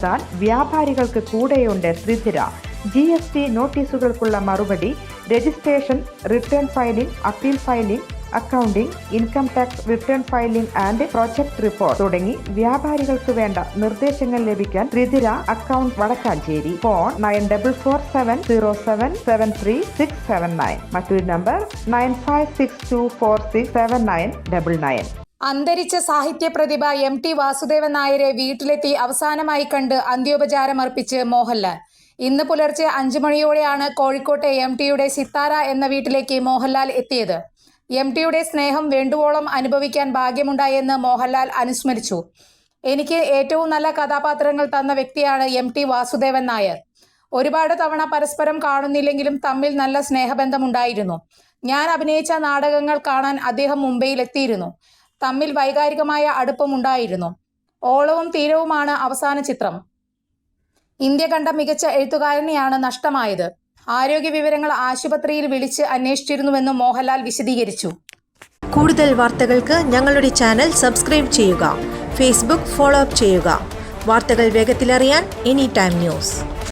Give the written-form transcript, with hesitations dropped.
വ്യാപാരികൾക്ക് കൂടെയുണ്ട് ത്രിധിര. GST നോട്ടീസുകൾക്കുള്ള മറുപടി, registration, return filing, appeal filing, accounting, income tax return filing and project report തുടങ്ങി വ്യാപാരികൾക്ക് വേണ്ട നിർദ്ദേശങ്ങൾ ലഭിക്കാൻ ത്രിധിര അക്കൗണ്ട് വടക്കാഞ്ചേരി. ഫോൺ 9447077369. മറ്റൊരു നമ്പർ 9562467999. അന്തരിച്ച സാഹിത്യ പ്രതിഭ MT വാസുദേവൻ നായരെ വീട്ടിലെത്തി അവസാനമായി കണ്ട് അന്ത്യോപചാരമർപ്പിച്ച് മോഹൻലാൽ. ഇന്ന് പുലർച്ചെ 5 മണിയോടെയാണ് കോഴിക്കോട്ടെ MTയുടെ സിത്താര എന്ന വീട്ടിലേക്ക് മോഹൻലാൽ എത്തിയത്. MTയുടെ സ്നേഹം വേണ്ടുവോളം അനുഭവിക്കാൻ ഭാഗ്യമുണ്ടായെന്ന് മോഹൻലാൽ അനുസ്മരിച്ചു. എനിക്ക് ഏറ്റവും നല്ല കഥാപാത്രങ്ങൾ തന്ന വ്യക്തിയാണ് MT വാസുദേവൻ നായർ. ഒരുപാട് തവണ പരസ്പരം കാണുന്നില്ലെങ്കിലും തമ്മിൽ നല്ല സ്നേഹബന്ധമുണ്ടായിരുന്നു. ഞാൻ അഭിനയിച്ച നാടകങ്ങൾ കാണാൻ അദ്ദേഹം മുംബൈയിലെത്തിയിരുന്നു. തമ്മിൽ വൈകാരികമായ അടുപ്പമുണ്ടായിരുന്നു. ഓളവും തീരവുമാണ് അവസാന ചിത്രം. ഇന്ത്യ കണ്ട മികച്ച എഴുത്തുകാരനെയാണ് നഷ്ടമായത്. ആരോഗ്യ വിവരങ്ങൾ ആശുപത്രിയിൽ വിളിച്ച് അന്വേഷിച്ചിരുന്നുവെന്നും മോഹൻലാൽ വിശദീകരിച്ചു. കൂടുതൽ വാർത്തകൾക്ക് ഞങ്ങളുടെ ചാനൽ സബ്സ്ക്രൈബ് ചെയ്യുക. ഫേസ്ബുക്ക് ഫോളോ അപ്പ് ചെയ്യുക. വാർത്തകൾ വേഗത്തിലറിയാൻ Anytime News.